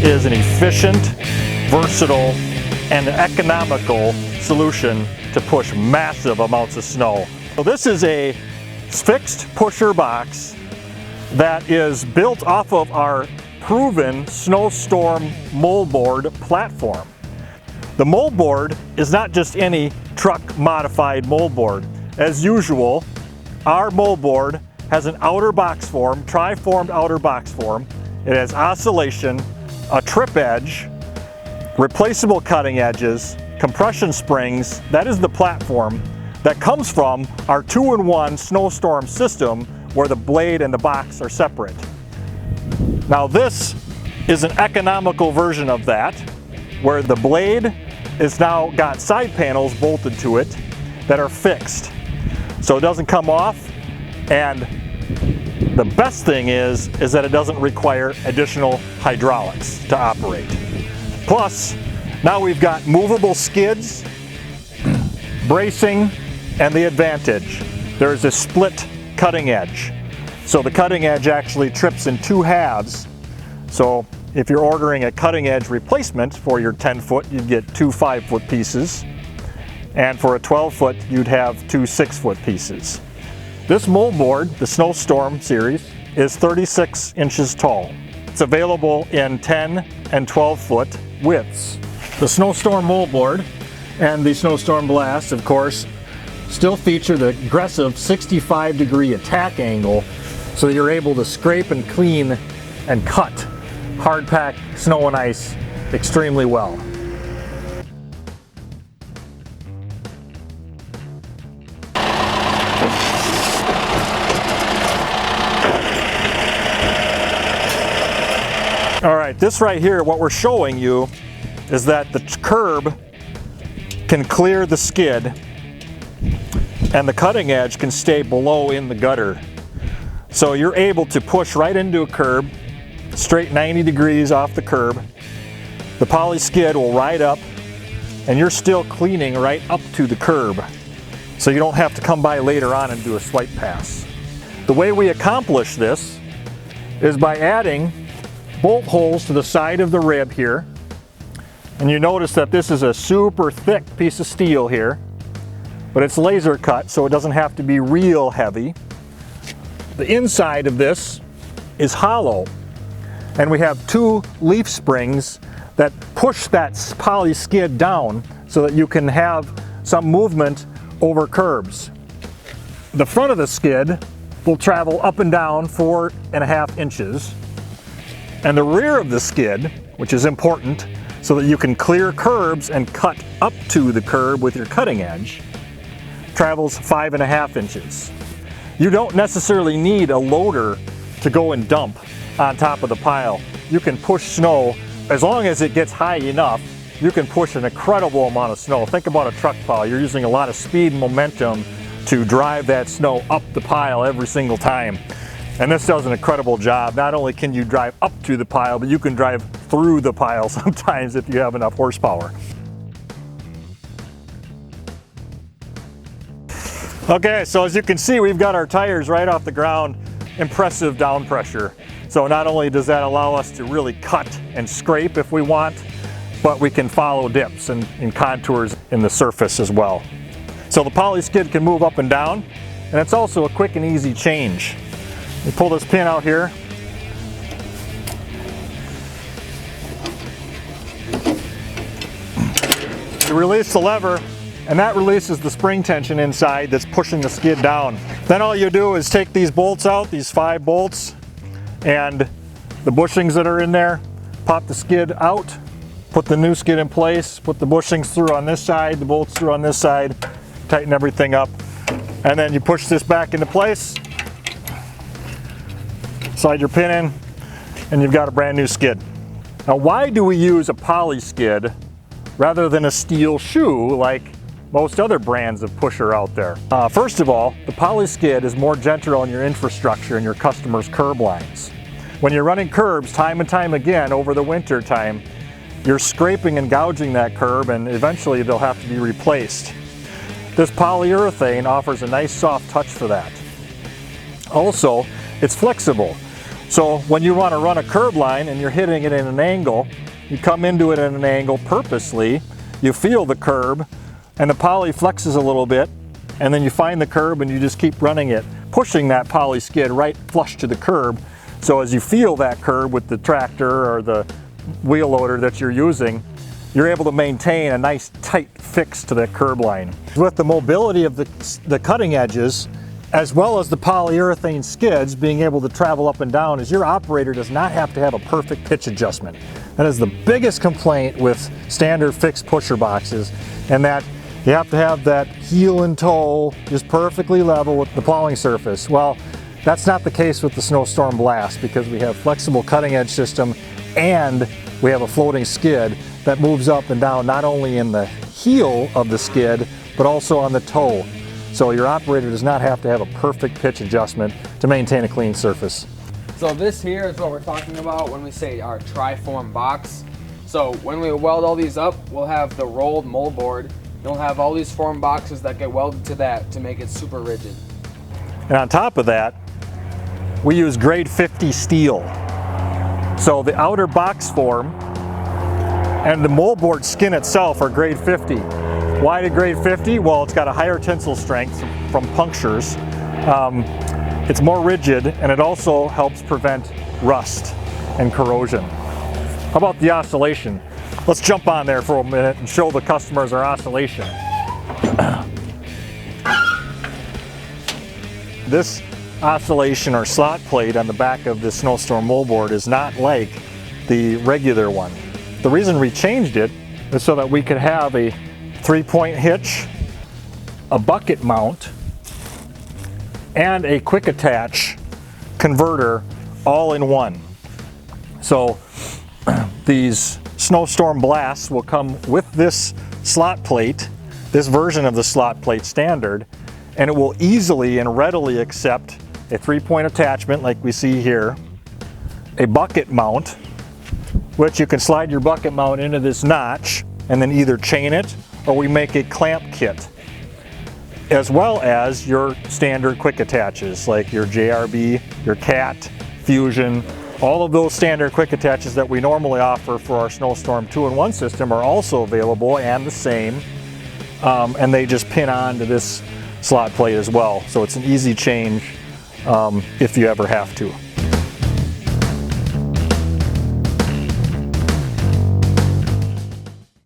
is an efficient, versatile, and economical solution to push massive amounts of snow. So this is a fixed pusher box that is built off of our proven SnowStorm moldboard platform. The moldboard is not just any truck modified moldboard. As usual, our moldboard has an outer box form, tri-formed outer box form. It has oscillation, a trip edge, replaceable cutting edges, compression springs. That is the platform that comes from our 2-in-1 SnowStorm system where the blade and the box are separate. Now this is an economical version of that, where the blade is now got side panels bolted to it that are fixed. So it doesn't come off, and the best thing is that it doesn't require additional hydraulics to operate. Plus, now we've got movable skids, bracing, and the AdvantEDGE. There is a split cutting edge. So the cutting edge actually trips in 2 halves. So if you're ordering a cutting edge replacement for your 10-foot, you'd get 2 5-foot pieces. And for a 12-foot, you'd have 2 6-foot pieces. This moldboard, the SnowStorm series, is 36 inches tall. It's available in 10 and 12-foot widths. The SnowStorm moldboard and the SnowStorm BLAST, of course, still feature the aggressive 65-degree attack angle, so that you're able to scrape and clean and cut hard packed snow and ice extremely well. All right, this right here, what we're showing you is that the curb can clear the skid and the cutting edge can stay below in the gutter. So you're able to push right into a curb, straight 90 degrees off the curb. The poly skid will ride up and you're still cleaning right up to the curb. So you don't have to come by later on and do a swipe pass. The way we accomplish this is by adding bolt holes to the side of the rib here. And you notice that this is a super thick piece of steel here, but it's laser cut so it doesn't have to be real heavy. The inside of this is hollow, and we have 2 leaf springs that push that poly skid down so that you can have some movement over curbs. The front of the skid will travel up and down 4.5 inches, and the rear of the skid, which is important so that you can clear curbs and cut up to the curb with your cutting edge, travels 5.5 inches. You don't necessarily need a loader to go and dump on top of the pile. You can push snow, as long as it gets high enough, you can push an incredible amount of snow. Think about a truck plow. You're using a lot of speed and momentum to drive that snow up the pile every single time. And this does an incredible job. Not only can you drive up to the pile, but you can drive through the pile sometimes if you have enough horsepower. Okay, so as you can see, we've got our tires right off the ground. Impressive down pressure. So not only does that allow us to really cut and scrape if we want, but we can follow dips and contours in the surface as well. So the poly skid can move up and down, and it's also a quick and easy change. You pull this pin out here. You release the lever, and that releases the spring tension inside that's pushing the skid down. Then all you do is take these bolts out, these 5 bolts, and the bushings that are in there, pop the skid out, put the new skid in place, put the bushings through on this side, the bolts through on this side, tighten everything up, and then you push this back into place, slide your pin in, and you've got a brand new skid. Now why do we use a poly skid rather than a steel shoe like most other brands of pusher out there? First of all, the poly skid is more gentle on your infrastructure and your customers' curb lines. When you're running curbs time and time again over the winter time, you're scraping and gouging that curb, and eventually they'll have to be replaced. This polyurethane offers a nice soft touch for that. Also, it's flexible. So when you want to run a curb line and you're hitting it in an angle, you come into it in an angle purposely, you feel the curb, and the poly flexes a little bit, and then you find the curb and you just keep running it, pushing that poly skid right flush to the curb. So as you feel that curb with the tractor or the wheel loader that you're using, you're able to maintain a nice tight fix to that curb line. With the mobility of the cutting edges, as well as the polyurethane skids being able to travel up and down, is your operator does not have to have a perfect pitch adjustment. That is the biggest complaint with standard fixed pusher boxes, and that you have to have that heel and toe just perfectly level with the plowing surface. Well, that's not the case with the SnowStorm BLAST, because we have flexible cutting edge system and we have a floating skid that moves up and down not only in the heel of the skid, but also on the toe. So your operator does not have to have a perfect pitch adjustment to maintain a clean surface. So this here is what we're talking about when we say our Triform Box. So when we weld all these up, we'll have the rolled mold board. You'll have all these form boxes that get welded to that to make it super rigid. And on top of that, we use grade 50 steel. So the outer box form and the mold board skin itself are grade 50. Why did grade 50? Well, it's got a higher tensile strength from punctures. It's more rigid, and it also helps prevent rust and corrosion. How about the oscillation? Let's jump on there for a minute and show the customers our oscillation. This oscillation or slot plate on the back of the SnowStorm mold board is not like the regular one. The reason we changed it is so that we could have a 3-point hitch, a bucket mount, and a quick attach converter all in one. So these SnowStorm Blasts will come with this slot plate, this version of the slot plate standard, and it will easily and readily accept a 3-point attachment like we see here, a bucket mount, which you can slide your bucket mount into this notch and then either chain it, or we make a clamp kit, as well as your standard quick attaches like your JRB, your CAT, Fusion. All of those standard quick attaches that we normally offer for our SnowStorm 2-in-1 system are also available and the same, and they just pin on to this slot plate as well. So it's an easy change if you ever have to.